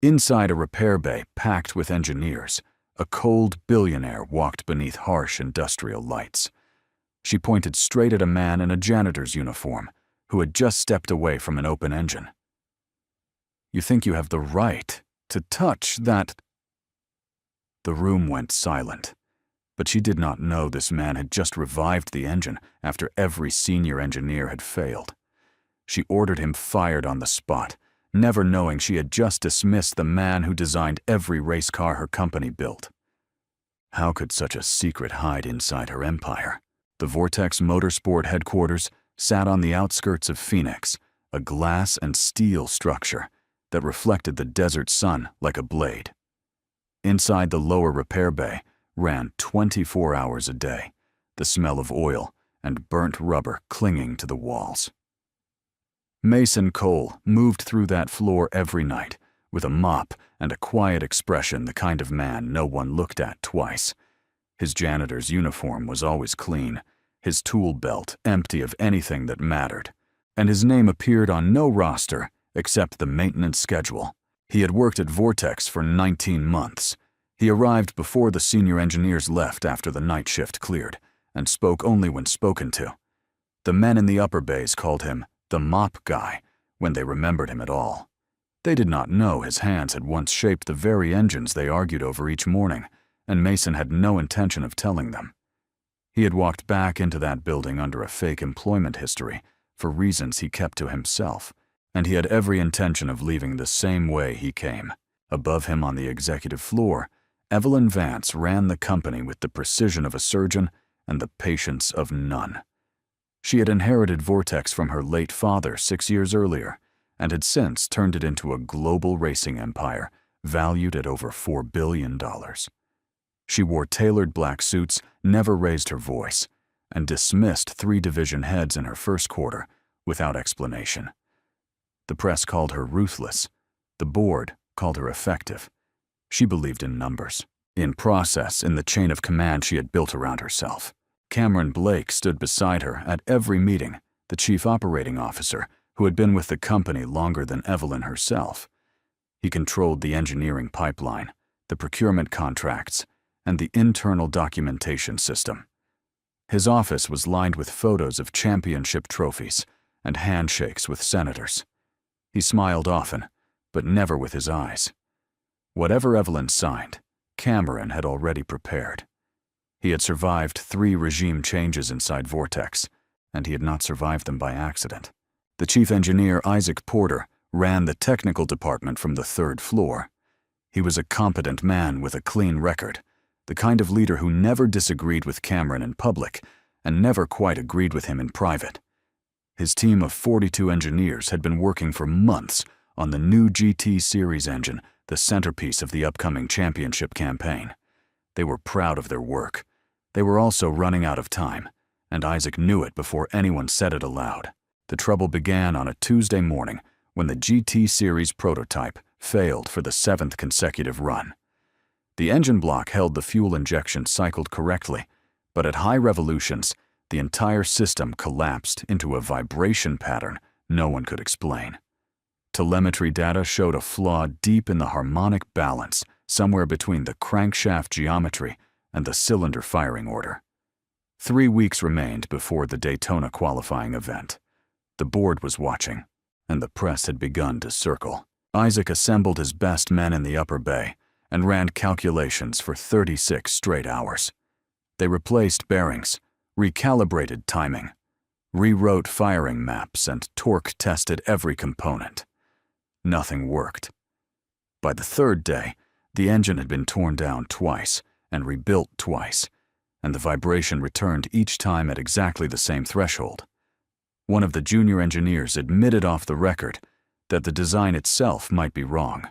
Inside a repair bay packed with engineers, a cold billionaire walked beneath harsh industrial lights. She pointed straight at a man in a janitor's uniform who had just stepped away from an open engine. "You think you have the right to touch that?" The room went silent, but she did not know this man had just revived the engine after every senior engineer had failed. She ordered him fired on the spot, never knowing she had just dismissed the man who designed every race car her company built. How could such a secret hide inside her empire? The Vortex Motorsport headquarters sat on the outskirts of Phoenix, a glass and steel structure that reflected the desert sun like a blade. Inside the lower repair bay ran 24 hours a day, the smell of oil and burnt rubber clinging to the walls. Mason Cole moved through that floor every night with a mop and a quiet expression, the kind of man no one looked at twice. His janitor's uniform was always clean, his tool belt empty of anything that mattered, and his name appeared on no roster except the maintenance schedule. He had worked at Vortex for 19 months. He arrived before the senior engineers left after the night shift cleared, and spoke only when spoken to. The men in the upper bays called him the mop guy when they remembered him at all. They did not know his hands had once shaped the very engines they argued over each morning, and Mason had no intention of telling them. He had walked back into that building under a fake employment history for reasons he kept to himself, and he had every intention of leaving the same way he came. Above him on the executive floor, Evelyn Vance ran the company with the precision of a surgeon and the patience of none. She had inherited Vortex from her late father 6 years earlier, and had since turned it into a global racing empire valued at over $4 billion. She wore tailored black suits, never raised her voice, and dismissed 3 division heads in her first quarter without explanation. The press called her ruthless. The board called her effective. She believed in numbers, in process, in the chain of command she had built around herself. Cameron Blake stood beside her at every meeting, the chief operating officer who had been with the company longer than Evelyn herself. He controlled the engineering pipeline, the procurement contracts, and the internal documentation system. His office was lined with photos of championship trophies and handshakes with senators. He smiled often, but never with his eyes. Whatever Evelyn signed, Cameron had already prepared. He had survived 3 regime changes inside Vortex, and he had not survived them by accident. The chief engineer, Isaac Porter, ran the technical department from the 3rd floor. He was a competent man with a clean record, the kind of leader who never disagreed with Cameron in public and never quite agreed with him in private. His team of 42 engineers had been working for months on the new GT Series engine, the centerpiece of the upcoming championship campaign. They were proud of their work. They were also running out of time, and Isaac knew it before anyone said it aloud. The trouble began on a Tuesday morning when the GT Series prototype failed for the 7th consecutive run. The engine block held the fuel injection cycled correctly, but at high revolutions, the entire system collapsed into a vibration pattern no one could explain. Telemetry data showed a flaw deep in the harmonic balance, somewhere between the crankshaft geometry and the cylinder firing order. 3 weeks remained before the Daytona qualifying event. The board was watching, and the press had begun to circle. Isaac assembled his best men in the upper bay and ran calculations for 36 straight hours. They replaced bearings, recalibrated timing, rewrote firing maps, and torque tested every component. Nothing worked. By the 3rd day, the engine had been torn down twice and rebuilt twice, and the vibration returned each time at exactly the same threshold. One of the junior engineers admitted off the record that the design itself might be wrong.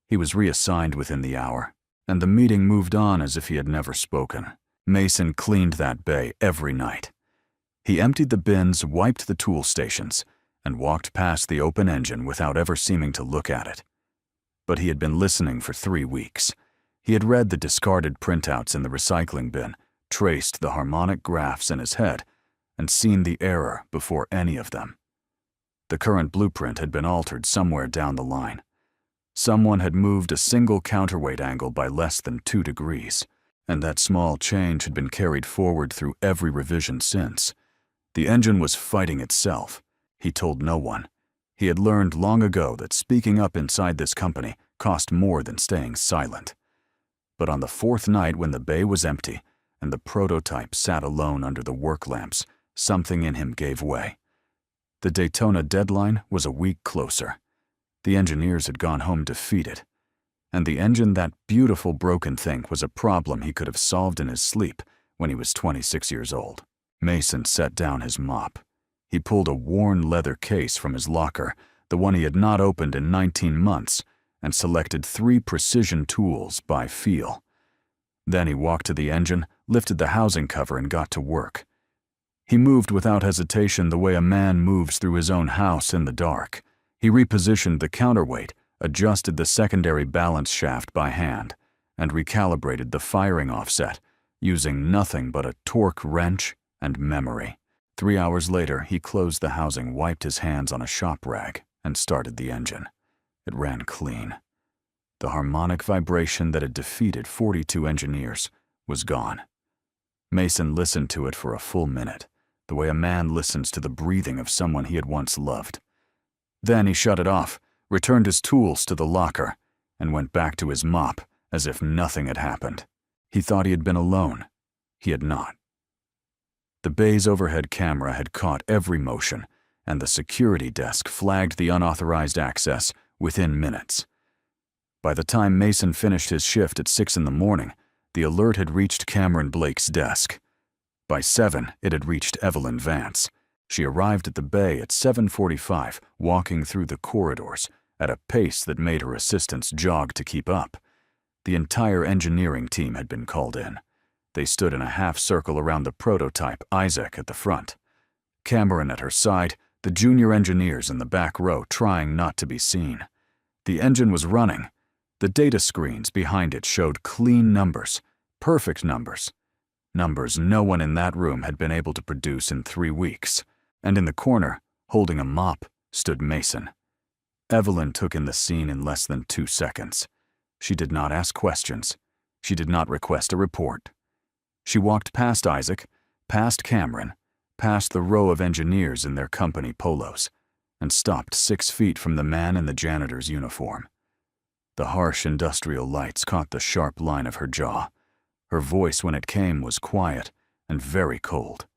He was reassigned within the hour, and the meeting moved on as if he had never spoken. Mason cleaned that bay every night. He emptied the bins, wiped the tool stations, and walked past the open engine without ever seeming to look at it. But he had been listening for 3 weeks. He had read the discarded printouts in the recycling bin, traced the harmonic graphs in his head, and seen the error before any of them. The current blueprint had been altered somewhere down the line. Someone had moved a single counterweight angle by less than 2 degrees, and that small change had been carried forward through every revision since. The engine was fighting itself. He told no one. He had learned long ago that speaking up inside this company cost more than staying silent. But on the 4th night, when the bay was empty and the prototype sat alone under the work lamps, something in him gave way. The Daytona deadline was a week closer. The engineers had gone home defeated. And the engine, that beautiful broken thing, was a problem he could have solved in his sleep when he was 26 years old. Mason set down his mop. He pulled a worn leather case from his locker, the one he had not opened in 19 months, and selected 3 precision tools by feel. Then he walked to the engine, lifted the housing cover, and got to work. He moved without hesitation the way a man moves through his own house in the dark. He repositioned the counterweight, adjusted the secondary balance shaft by hand, and recalibrated the firing offset, using nothing but a torque wrench and memory. 3 hours later, he closed the housing, wiped his hands on a shop rag, and started the engine. It ran clean. The harmonic vibration that had defeated 42 engineers was gone. Mason listened to it for a full minute, the way a man listens to the breathing of someone he had once loved. Then he shut it off, returned his tools to the locker, and went back to his mop as if nothing had happened. He thought he had been alone. He had not. The bay's overhead camera had caught every motion, and the security desk flagged the unauthorized access within minutes. By the time Mason finished his shift at 6 in the morning, the alert had reached Cameron Blake's desk. By 7, it had reached Evelyn Vance. She arrived at the bay at 7:45, walking through the corridors at a pace that made her assistants jog to keep up. The entire engineering team had been called in. They stood in a half circle around the prototype, Isaac at the front. Cameron at her side, the junior engineers in the back row trying not to be seen. The engine was running. The data screens behind it showed clean numbers, perfect numbers. Numbers no one in that room had been able to produce in 3 weeks. And in the corner, holding a mop, stood Mason. Evelyn took in the scene in less than 2 seconds. She did not ask questions. She did not request a report. She walked past Isaac, past Cameron, past the row of engineers in their company polos, and stopped 6 feet from the man in the janitor's uniform. The harsh industrial lights caught the sharp line of her jaw. Her voice, when it came, was quiet and very cold.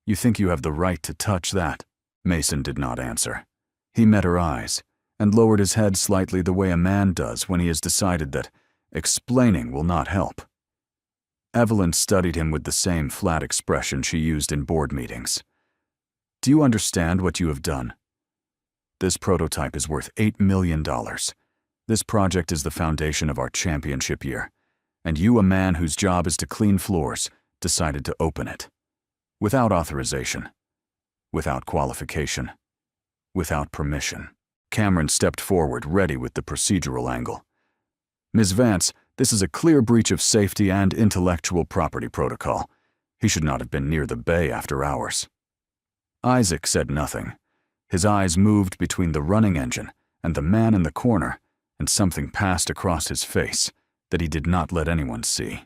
"You think you have the right to touch that?" Mason did not answer. He met her eyes and lowered his head slightly the way a man does when he has decided that explaining will not help. Evelyn studied him with the same flat expression she used in board meetings. "Do you understand what you have done? This prototype is worth $8 million. This project is the foundation of our championship year, and you, a man whose job is to clean floors, decided to open it. Without authorization, without qualification, without permission." Cameron stepped forward, ready with the procedural angle. "Ms. Vance, this is a clear breach of safety and intellectual property protocol. He should not have been near the bay after hours." Isaac said nothing. His eyes moved between the running engine and the man in the corner, and something passed across his face that he did not let anyone see.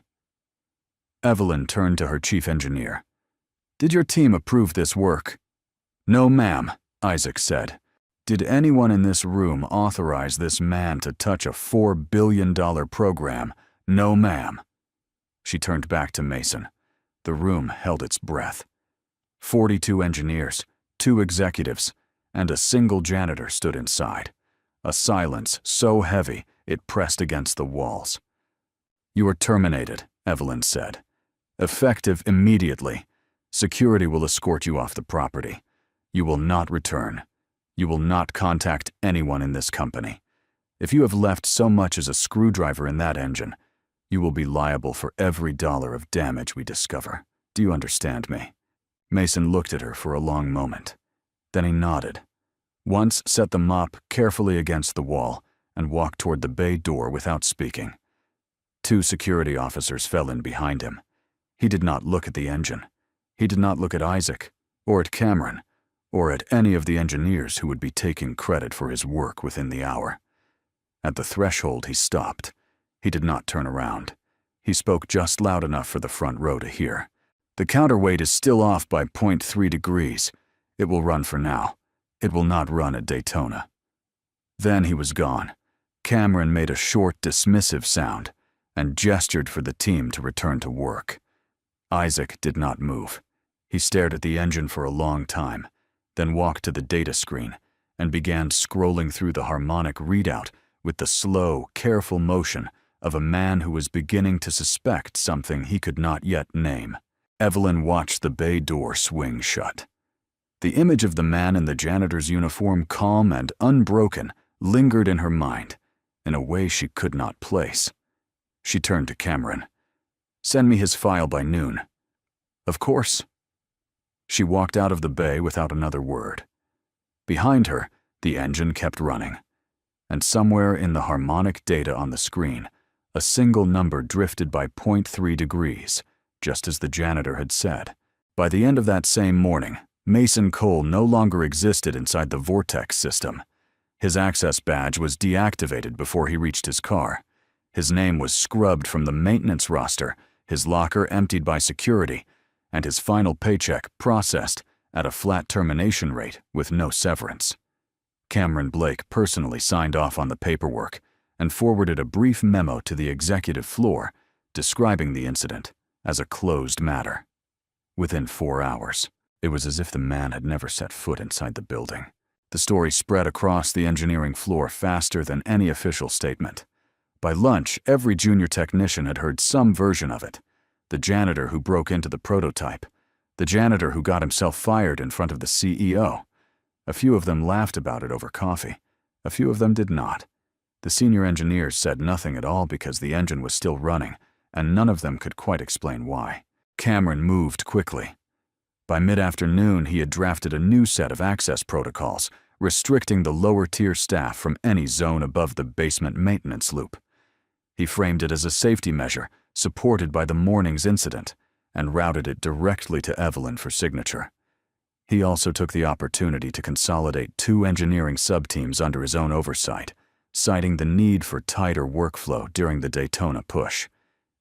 Evelyn turned to her chief engineer. "Did your team approve this work?" "No, ma'am," Isaac said. "Did anyone in this room authorize this man to touch a $4 billion program?" "No, ma'am." She turned back to Mason. The room held its breath. 42 engineers, 2 executives, and a single janitor stood inside. A silence so heavy it pressed against the walls. "You are terminated," Evelyn said. "Effective immediately. Security will escort you off the property. You will not return. You will not contact anyone in this company. If you have left so much as a screwdriver in that engine, you will be liable for every dollar of damage we discover. Do you understand me?" Mason looked at her for a long moment. Then he nodded. Once set the mop carefully against the wall and walked toward the bay door without speaking. 2 security officers fell in behind him. He did not look at the engine. He did not look at Isaac, or at Cameron, or at any of the engineers who would be taking credit for his work within the hour. At the threshold, he stopped. He did not turn around. He spoke just loud enough for the front row to hear. "The counterweight is still off by 0.3 degrees. It will run for now. It will not run at Daytona." Then he was gone. Cameron made a short, dismissive sound and gestured for the team to return to work. Isaac did not move. He stared at the engine for a long time, then walked to the data screen and began scrolling through the harmonic readout with the slow, careful motion of a man who was beginning to suspect something he could not yet name. Evelyn watched the bay door swing shut. The image of the man in the janitor's uniform, calm and unbroken, lingered in her mind in a way she could not place. She turned to Cameron. "Send me his file by noon." "Of course." She walked out of the bay without another word. Behind her, the engine kept running, and somewhere in the harmonic data on the screen, a single number drifted by 0.3 degrees, just as the janitor had said. By the end of that same morning, Mason Cole no longer existed inside the Vortex system. His access badge was deactivated before he reached his car. His name was scrubbed from the maintenance roster, his locker emptied by security, and his final paycheck processed at a flat termination rate with no severance. Cameron Blake personally signed off on the paperwork and forwarded a brief memo to the executive floor describing the incident as a closed matter. Within 4 hours, it was as if the man had never set foot inside the building. The story spread across the engineering floor faster than any official statement. By lunch, every junior technician had heard some version of it. The janitor who broke into the prototype. The janitor who got himself fired in front of the CEO. A few of them laughed about it over coffee. A few of them did not. The senior engineers said nothing at all because the engine was still running, and none of them could quite explain why. Cameron moved quickly. By mid-afternoon, he had drafted a new set of access protocols, restricting the lower-tier staff from any zone above the basement maintenance loop. He framed it as a safety measure, supported by the morning's incident, and routed it directly to Evelyn for signature. He also took the opportunity to consolidate 2 engineering subteams under his own oversight, citing the need for tighter workflow during the Daytona push.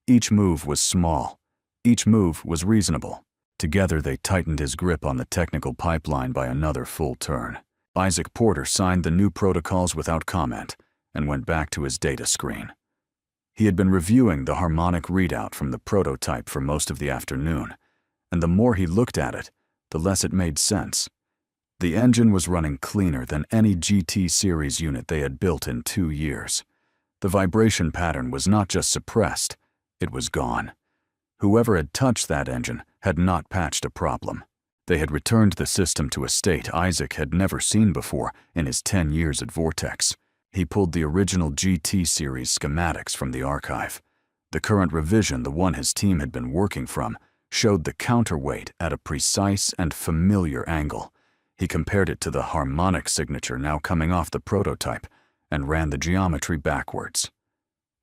Each move was small. Each move was reasonable. Together they tightened his grip on the technical pipeline by another full turn. Isaac Porter signed the new protocols without comment and went back to his data screen. He had been reviewing the harmonic readout from the prototype for most of the afternoon, and the more he looked at it, the less it made sense. The engine was running cleaner than any GT series unit they had built in 2 years. The vibration pattern was not just suppressed, it was gone. Whoever had touched that engine had not patched a problem. They had returned the system to a state Isaac had never seen before in his 10 years at Vortex. He pulled the original GT series schematics from the archive. The current revision, the one his team had been working from, showed the counterweight at a precise and familiar angle. He compared it to the harmonic signature now coming off the prototype and ran the geometry backwards.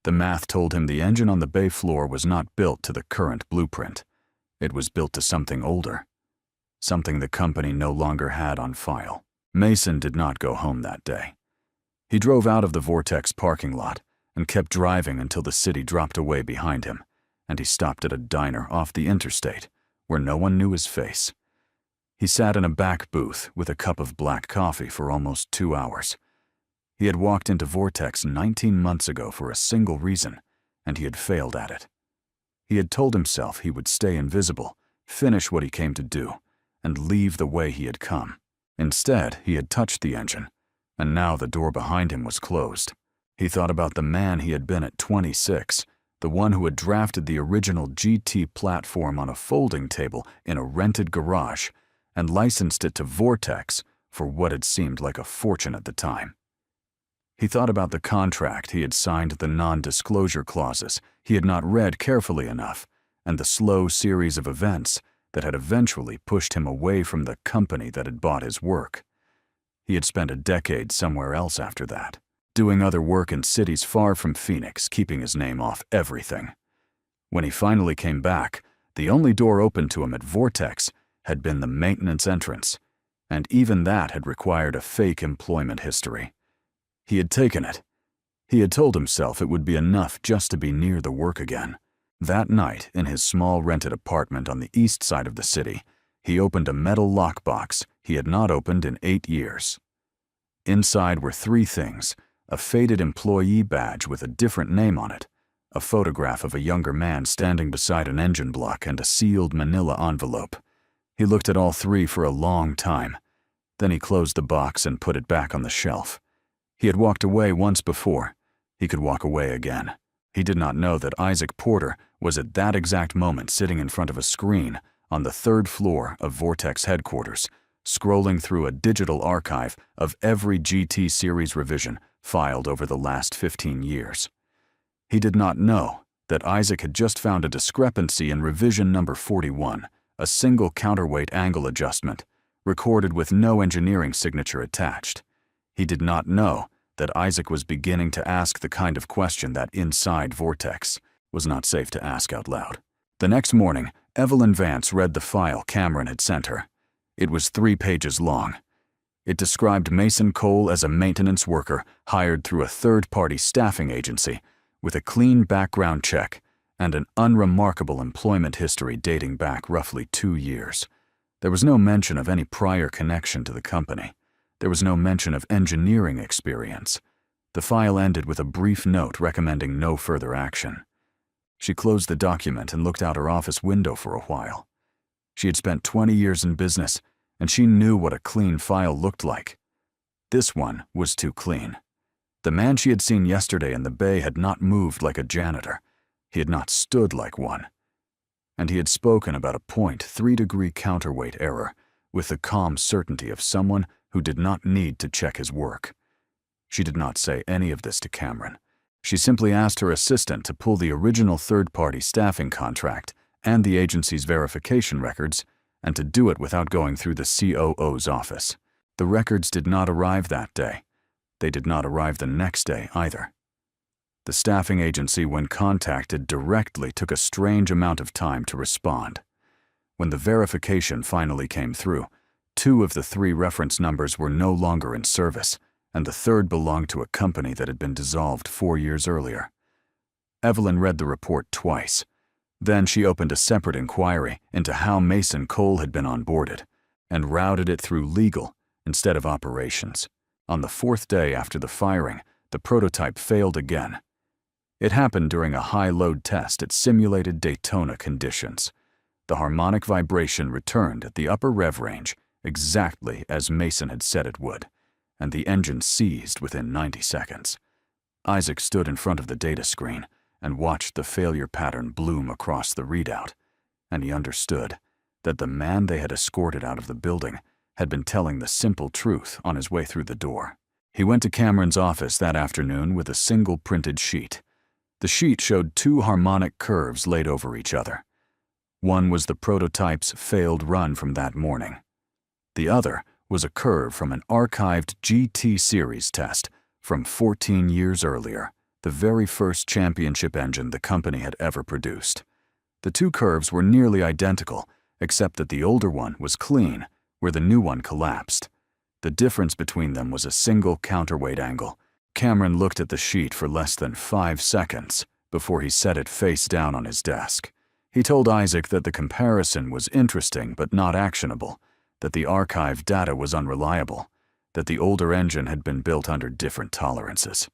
The math told him the engine on the bay floor was not built to the current blueprint. It was built to something older, something the company no longer had on file. Mason did not go home that day. He drove out of the Vortex parking lot and kept driving until the city dropped away behind him, and he stopped at a diner off the interstate where no one knew his face. He sat in a back booth with a cup of black coffee for almost 2 hours. He had walked into Vortex 19 months ago for a single reason, and he had failed at it. He had told himself he would stay invisible, finish what he came to do, and leave the way he had come. Instead, he had touched the engine, and now the door behind him was closed. He thought about the man he had been at 26, the one who had drafted the original GT platform on a folding table in a rented garage and licensed it to Vortex for what had seemed like a fortune at the time. He thought about the contract he had signed, the non-disclosure clauses he had not read carefully enough, and the slow series of events that had eventually pushed him away from the company that had bought his work. He had spent a decade somewhere else after that, doing other work in cities far from Phoenix, keeping his name off everything. When he finally came back, the only door open to him at Vortex had been the maintenance entrance, and even that had required a fake employment history. He had taken it. He had told himself it would be enough just to be near the work again. That night, in his small rented apartment on the east side of the city, he opened a metal lockbox he had not opened in 8 years. Inside were 3 things: a faded employee badge with a different name on it, a photograph of a younger man standing beside an engine block, and a sealed manila envelope. He looked at all 3 for a long time. Then he closed the box and put it back on the shelf. He had walked away once before. He could walk away again. He did not know that Isaac Porter was at that exact moment sitting in front of a screen on the 3rd floor of Vortex headquarters, scrolling through a digital archive of every GT series revision filed over the last 15 years. He did not know that Isaac had just found a discrepancy in revision number 41, a single counterweight angle adjustment, recorded with no engineering signature attached. He did not know that Isaac was beginning to ask the kind of question that inside Vortex was not safe to ask out loud. The next morning, Evelyn Vance read the file Cameron had sent her. It was 3 pages long. It described Mason Cole as a maintenance worker hired through a third-party staffing agency with a clean background check and an unremarkable employment history dating back roughly 2 years. There was no mention of any prior connection to the company. There was no mention of engineering experience. The file ended with a brief note recommending no further action. She closed the document and looked out her office window for a while. She had spent 20 years in business, and she knew what a clean file looked like. This one was too clean. The man she had seen yesterday in the bay had not moved like a janitor. He had not stood like one. And he had spoken about a 0.3-degree counterweight error with the calm certainty of someone who did not need to check his work. She did not say any of this to Cameron. She simply asked her assistant to pull the original third-party staffing contract and the agency's verification records, and to do it without going through the COO's office. The records did not arrive that day. They did not arrive the next day either. The staffing agency, when contacted directly, took a strange amount of time to respond. When the verification finally came through, 2 of the 3 reference numbers were no longer in service, and the 3rd belonged to a company that had been dissolved 4 years earlier. Evelyn read the report twice. Then she opened a separate inquiry into how Mason Cole had been onboarded, and routed it through legal instead of operations. On the 4th day after the firing, the prototype failed again. It happened during a high-load test at simulated Daytona conditions. The harmonic vibration returned at the upper rev range exactly as Mason had said it would, and the engine seized within 90 seconds. Isaac stood in front of the data screen and watched the failure pattern bloom across the readout, and he understood that the man they had escorted out of the building had been telling the simple truth on his way through the door. He went to Cameron's office that afternoon with a single printed sheet. The sheet showed 2 harmonic curves laid over each other. One was the prototype's failed run from that morning. The other was a curve from an archived GT series test from 14 years earlier, the very first championship engine the company had ever produced. The 2 curves were nearly identical, except that the older one was clean, where the new one collapsed. The difference between them was a single counterweight angle. Cameron looked at the sheet for less than 5 seconds before he set it face down on his desk. He told Isaac that the comparison was interesting but not actionable, that the archive data was unreliable, that the older engine had been built under different tolerances.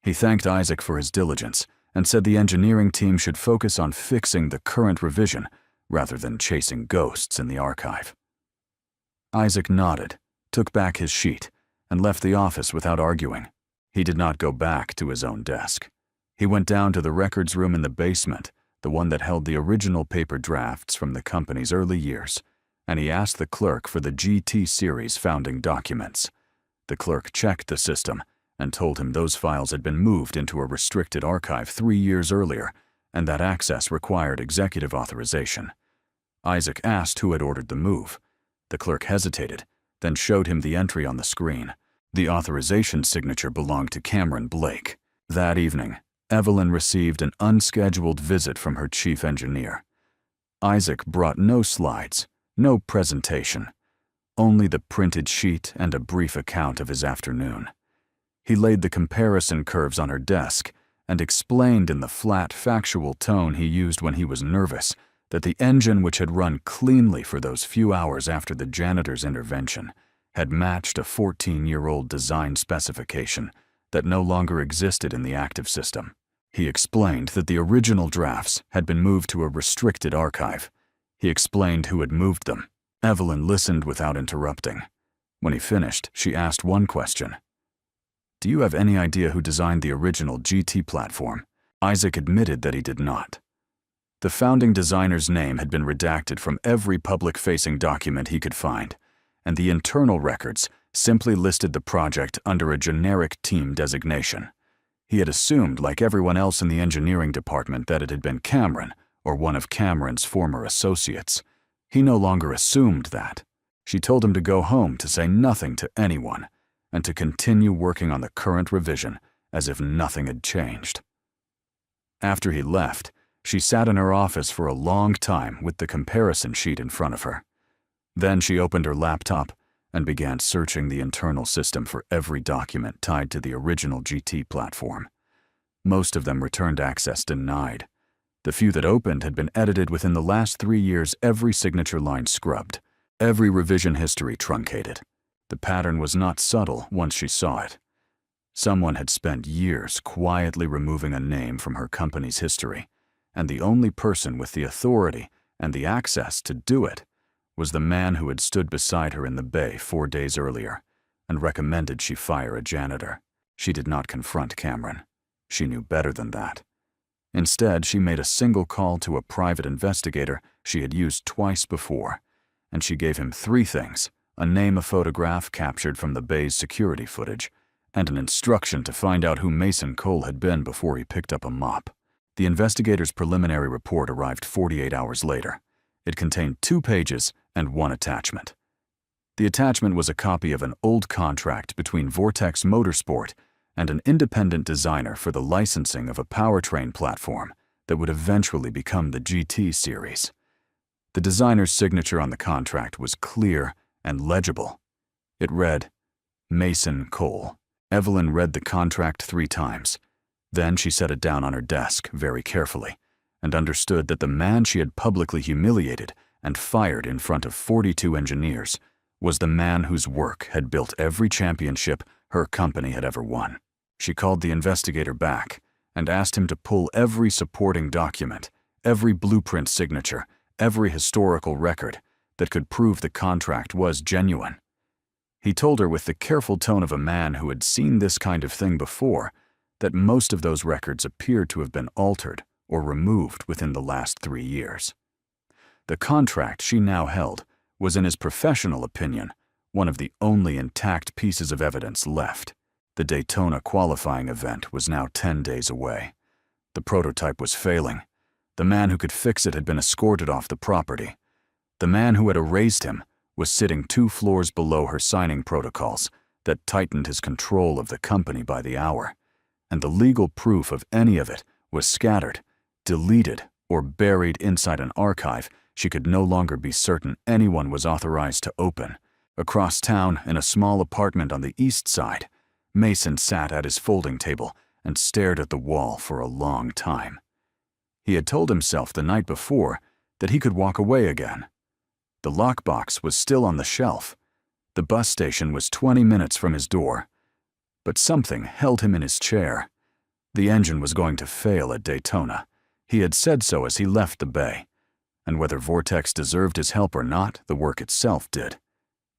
He thanked Isaac for his diligence and said the engineering team should focus on fixing the current revision rather than chasing ghosts in the archive. Isaac nodded, took back his sheet, and left the office without arguing. He did not go back to his own desk. He went down to the records room in the basement, the one that held the original paper drafts from the company's early years, and he asked the clerk for the GT series founding documents. The clerk checked the system and told him those files had been moved into a restricted archive 3 years earlier, and that access required executive authorization. Isaac asked who had ordered the move. The clerk hesitated, then showed him the entry on the screen. The authorization signature belonged to Cameron Blake. That evening, Evelyn received an unscheduled visit from her chief engineer. Isaac brought no slides, no presentation, only the printed sheet and a brief account of his afternoon. He laid the comparison curves on her desk and explained in the flat, factual tone he used when he was nervous that the engine, which had run cleanly for those few hours after the janitor's intervention, had matched a 14-year-old design specification that no longer existed in the active system. He explained that the original drafts had been moved to a restricted archive. He explained who had moved them. Evelyn listened without interrupting. When he finished, she asked one question. "Do you have any idea who designed the original GT platform?" Isaac admitted that he did not. The founding designer's name had been redacted from every public-facing document he could find, and the internal records simply listed the project under a generic team designation. He had assumed, like everyone else in the engineering department, that it had been Cameron or one of Cameron's former associates. He no longer assumed that. She told him to go home, to say nothing to anyone, and to continue working on the current revision as if nothing had changed. After he left, she sat in her office for a long time with the comparison sheet in front of her. Then she opened her laptop and began searching the internal system for every document tied to the original GT platform. Most of them returned access denied. The few that opened had been edited within the last 3 years, every signature line scrubbed, every revision history truncated. The pattern was not subtle once she saw it. Someone had spent years quietly removing a name from her company's history, and the only person with the authority and the access to do it was the man who had stood beside her in the bay 4 days earlier and recommended she fire a janitor. She did not confront Cameron. She knew better than that. Instead, she made a single call to a private investigator she had used twice before, and she gave him 3 things: a name, a photograph captured from the bay's security footage, and an instruction to find out who Mason Cole had been before he picked up a mop. The investigator's preliminary report arrived 48 hours later. It contained 2 pages and 1 attachment. The attachment was a copy of an old contract between Vortex Motorsport and an independent designer for the licensing of a powertrain platform that would eventually become the GT series. The designer's signature on the contract was clear and legible. It read, Mason Cole. Evelyn read the contract 3 times. Then she set it down on her desk very carefully and understood that the man she had publicly humiliated and fired in front of 42 engineers was the man whose work had built every championship her company had ever won. She called the investigator back and asked him to pull every supporting document, every blueprint signature, every historical record that could prove the contract was genuine. He told her with the careful tone of a man who had seen this kind of thing before that most of those records appeared to have been altered or removed within the last 3 years. The contract she now held was, in his professional opinion, one of the only intact pieces of evidence left. The Daytona qualifying event was now 10 days away. The prototype was failing. The man who could fix it had been escorted off the property. The man who had erased him was sitting 2 floors below her, signing protocols that tightened his control of the company by the hour, and the legal proof of any of it was scattered, deleted, or buried inside an archive she could no longer be certain anyone was authorized to open. Across town, in a small apartment on the east side, Mason sat at his folding table and stared at the wall for a long time. He had told himself the night before that he could walk away again. The lockbox was still on the shelf. The bus station was 20 minutes from his door. But something held him in his chair. The engine was going to fail at Daytona. He had said so as he left the bay. And whether Vortex deserved his help or not, the work itself did.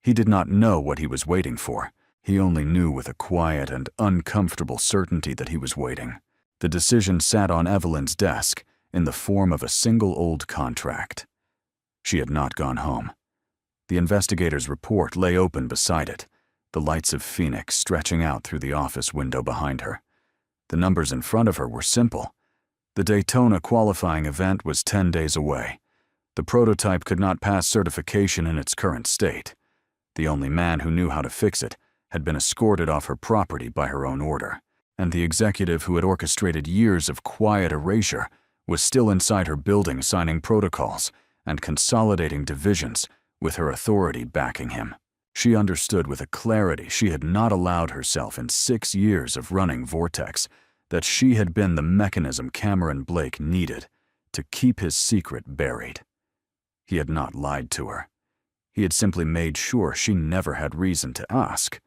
He did not know what he was waiting for. He only knew with a quiet and uncomfortable certainty that he was waiting. The decision sat on Evelyn's desk in the form of a single old contract. She had not gone home. The investigator's report lay open beside it, the lights of Phoenix stretching out through the office window behind her. The numbers in front of her were simple. The Daytona qualifying event was 10 days away. The prototype could not pass certification in its current state. The only man who knew how to fix it had been escorted off her property by her own order, and the executive who had orchestrated years of quiet erasure was still inside her building, signing protocols and consolidating divisions with her authority backing him. She understood with a clarity she had not allowed herself in 6 years of running Vortex that she had been the mechanism Cameron Blake needed to keep his secret buried. He had not lied to her. He had simply made sure she never had reason to ask.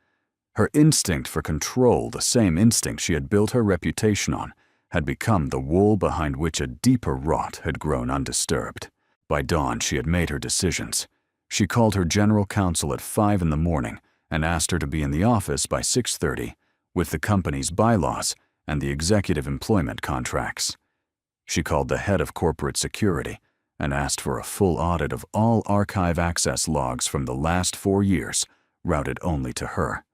Her instinct for control, the same instinct she had built her reputation on, had become the wool behind which a deeper rot had grown undisturbed. By dawn, she had made her decisions. She called her general counsel at 5 in the morning and asked her to be in the office by 6:30 with the company's bylaws and the executive employment contracts. She called the head of corporate security and asked for a full audit of all archive access logs from the last 4 years, routed only to her.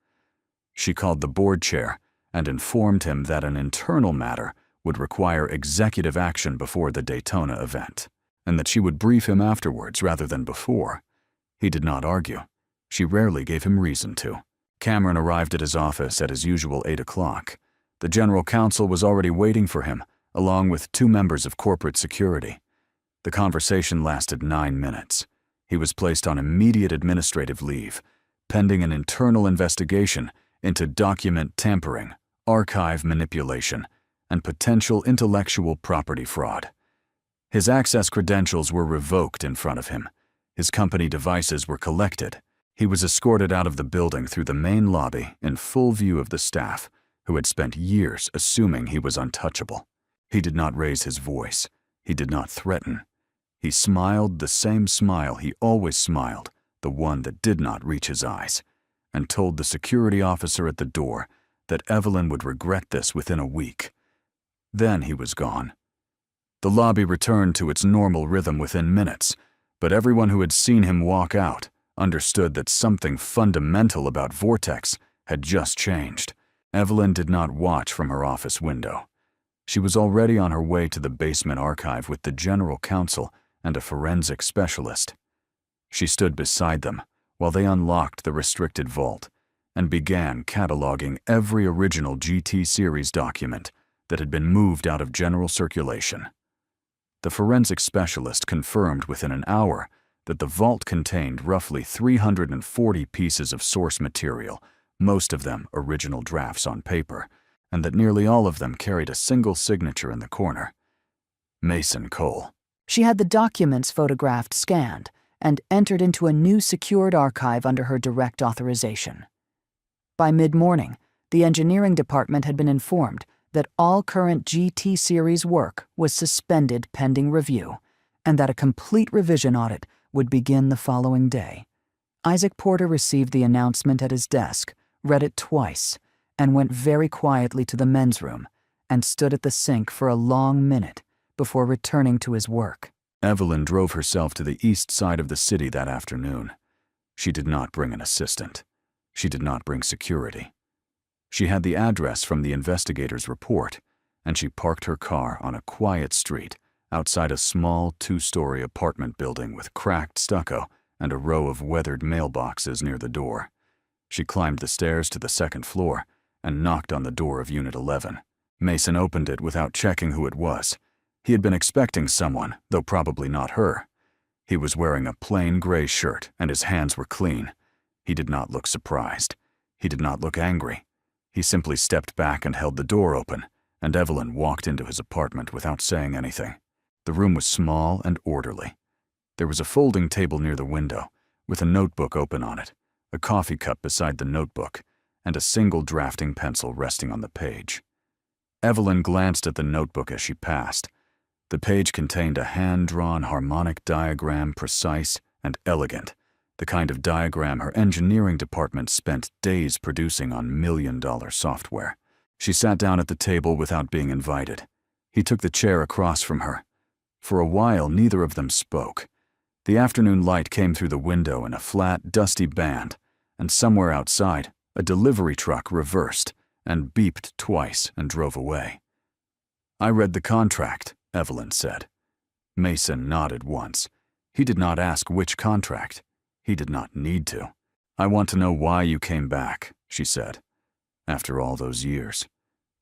She called the board chair and informed him that an internal matter would require executive action before the Daytona event, and that she would brief him afterwards rather than before. He did not argue. She rarely gave him reason to. Cameron arrived at his office at his usual 8 o'clock. The general counsel was already waiting for him, along with 2 members of corporate security. The conversation lasted 9 minutes. He was placed on immediate administrative leave, pending an internal investigation into document tampering, archive manipulation, and potential intellectual property fraud. His access credentials were revoked in front of him. His company devices were collected. He was escorted out of the building through the main lobby in full view of the staff, who had spent years assuming he was untouchable. He did not raise his voice. He did not threaten. He smiled the same smile he always smiled, the one that did not reach his eyes, and told the security officer at the door that Evelyn would regret this within a week. Then he was gone. The lobby returned to its normal rhythm within minutes, but everyone who had seen him walk out understood that something fundamental about Vortex had just changed. Evelyn did not watch from her office window. She was already on her way to the basement archive with the general counsel and a forensic specialist. She stood beside them while they unlocked the restricted vault and began cataloging every original GT series document that had been moved out of general circulation. The forensic specialist confirmed within an hour that the vault contained roughly 340 pieces of source material, most of them original drafts on paper, and that nearly all of them carried a single signature in the corner. Mason Cole. She had the documents photographed scanned and entered into a new secured archive under her direct authorization. By mid-morning, the engineering department had been informed that all current GT series work was suspended pending review, and that a complete revision audit would begin the following day. Isaac Porter received the announcement at his desk, read it twice, and went very quietly to the men's room and stood at the sink for a long minute before returning to his work. Evelyn drove herself to the east side of the city that afternoon. She did not bring an assistant. She did not bring security. She had the address from the investigator's report, and she parked her car on a quiet street outside a small 2-story apartment building with cracked stucco and a row of weathered mailboxes near the door. She climbed the stairs to the 2nd floor and knocked on the door of Unit 11. Mason opened it without checking who it was. He had been expecting someone, though probably not her. He was wearing a plain gray shirt and his hands were clean. He did not look surprised. He did not look angry. He simply stepped back and held the door open, and Evelyn walked into his apartment without saying anything. The room was small and orderly. There was a folding table near the window, with a notebook open on it, a coffee cup beside the notebook, and a single drafting pencil resting on the page. Evelyn glanced at the notebook as she passed. The page contained a hand-drawn harmonic diagram, precise and elegant, the kind of diagram her engineering department spent days producing on million-dollar software. She sat down at the table without being invited. He took the chair across from her. For a while, neither of them spoke. The afternoon light came through the window in a flat, dusty band, and somewhere outside, a delivery truck reversed and beeped twice and drove away. "I read the contract," Evelyn said. Mason nodded once. He did not ask which contract. He did not need to. "I want to know why you came back," she said. "After all those years.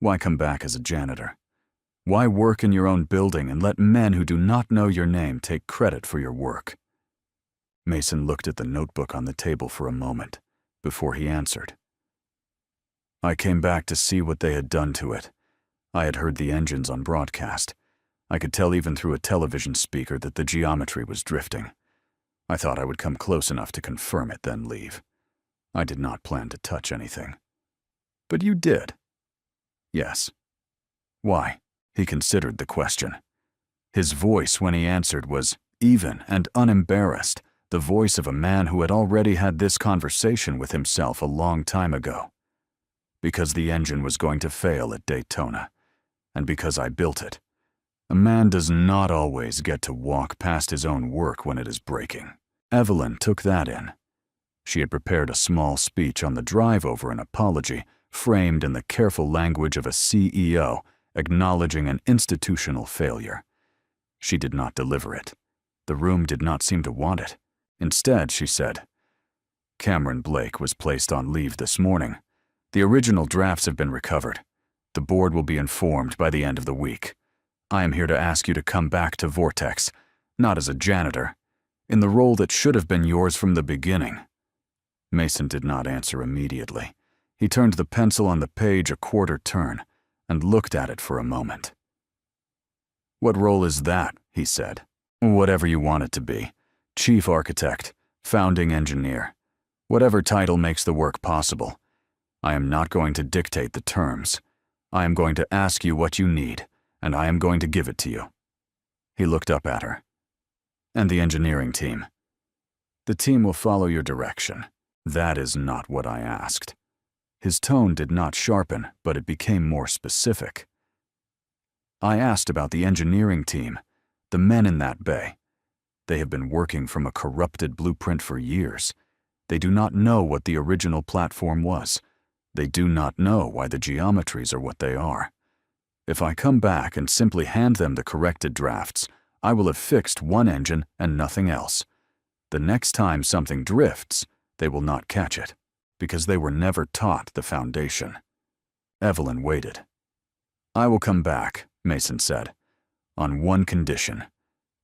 Why come back as a janitor? Why work in your own building and let men who do not know your name take credit for your work?" Mason looked at the notebook on the table for a moment. before he answered. I came back to see what they had done to it. I had heard the engines on broadcast. I could tell even through a television speaker that the geometry was drifting. I thought I would come close enough to confirm it, then leave. I did not plan to touch anything. But you did. Yes. Why? He considered the question. His voice when he answered was even and unembarrassed, the voice of a man who had already had this conversation with himself a long time ago. Because the engine was going to fail at Daytona, and because I built it. A man does not always get to walk past his own work when it is breaking. Evelyn took that in. She had prepared a small speech on the drive over an apology, framed in the careful language of a CEO, acknowledging an institutional failure. She did not deliver it. The room did not seem to want it. Instead, she said, Cameron Blake was placed on leave this morning. The original drafts have been recovered. The board will be informed by the end of the week. I am here to ask you to come back to Vortex, not as a janitor, in the role that should have been yours from the beginning. Mason did not answer immediately. He turned the pencil on the page a quarter turn and looked at it for a moment. What role is that? He said. Whatever you want it to be. Chief architect, founding engineer. Whatever title makes the work possible. I am not going to dictate the terms. I am going to ask you what you need, and I am going to give it to you. He looked up at her. And the engineering team. The team will follow your direction. That is not what I asked. His tone did not sharpen, but it became more specific. I asked about the engineering team, the men in that bay. They have been working from a corrupted blueprint for years. They do not know what the original platform was. They do not know why the geometries are what they are. If I come back and simply hand them the corrected drafts, I will have fixed one engine and nothing else. The next time something drifts, they will not catch it, because they were never taught the foundation. Evelyn waited. I will come back, Mason said, on one condition.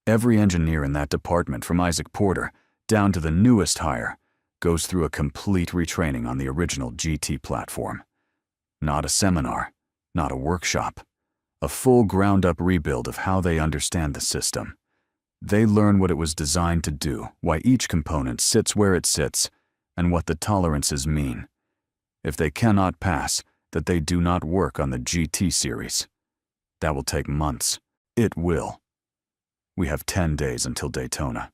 Every engineer in that department from Isaac Porter down to the newest hire goes through a complete retraining on the original GT platform. Not a seminar, not a workshop. A full ground-up rebuild of how they understand the system. They learn what it was designed to do, why each component sits where it sits, and what the tolerances mean. If they cannot pass, that they do not work on the GT series. That will take months. It will. We have 10 days until Daytona.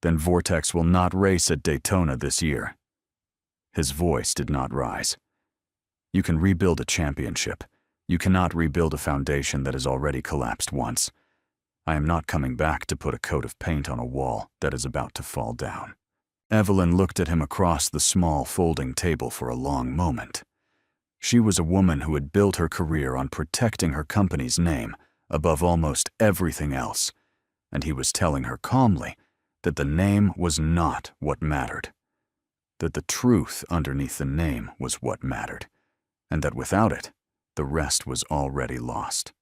Then Vortex will not race at Daytona this year. His voice did not rise. You can rebuild a championship. You cannot rebuild a foundation that has already collapsed once. I am not coming back to put a coat of paint on a wall that is about to fall down. Evelyn looked at him across the small folding table for a long moment. She was a woman who had built her career on protecting her company's name above almost everything else, and he was telling her calmly that the name was not what mattered, that the truth underneath the name was what mattered, and that without it, the rest was already lost.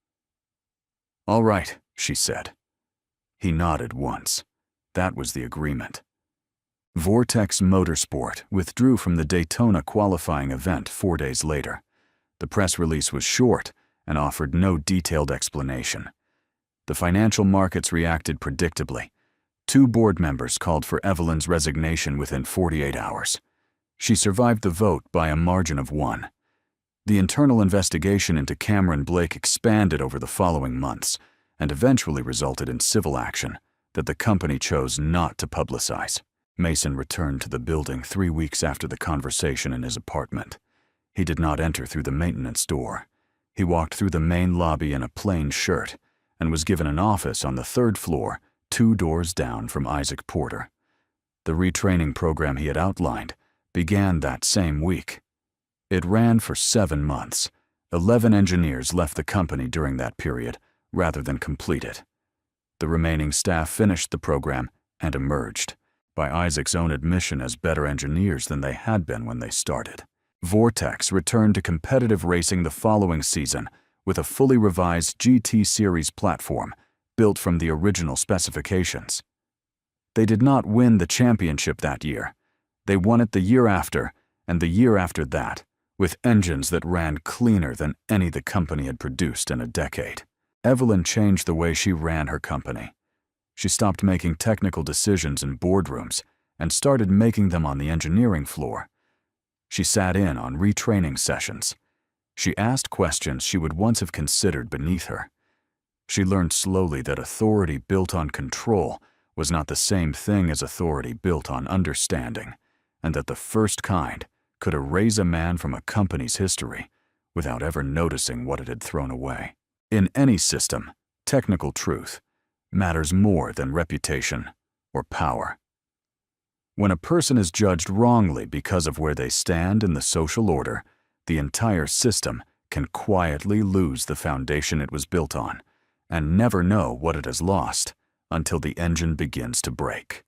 All right, she said. He nodded once. That was the agreement. Vortex Motorsport withdrew from the Daytona qualifying event 4 days later. The press release was short and offered no detailed explanation. The financial markets reacted predictably. 2 board members called for Evelyn's resignation within 48 hours. She survived the vote by a margin of 1. The internal investigation into Cameron Blake expanded over the following months and eventually resulted in civil action that the company chose not to publicize. Mason returned to the building 3 weeks after the conversation in his apartment. He did not enter through the maintenance door. He walked through the main lobby in a plain shirt and was given an office on the 3rd floor, 2 doors down from Isaac Porter. The retraining program he had outlined began that same week. It ran for 7 months. 11 engineers left the company during that period, rather than complete it. The remaining staff finished the program and emerged, by Isaac's own admission, as better engineers than they had been when they started. Vortex returned to competitive racing the following season with a fully revised GT Series platform built from the original specifications. They did not win the championship that year. They won it the year after And the year after that, with engines that ran cleaner than any the company had produced in a decade. Evelyn changed the way she ran her company. She stopped making technical decisions in boardrooms and started making them on the engineering floor. She sat in on retraining sessions. She asked questions she would once have considered beneath her. She learned slowly that authority built on control was not the same thing as authority built on understanding, and that the first kind could erase a man from a company's history without ever noticing what it had thrown away. In any system, technical truth matters more than reputation or power. When a person is judged wrongly because of where they stand in the social order, the entire system can quietly lose the foundation it was built on and never know what it has lost until the engine begins to break.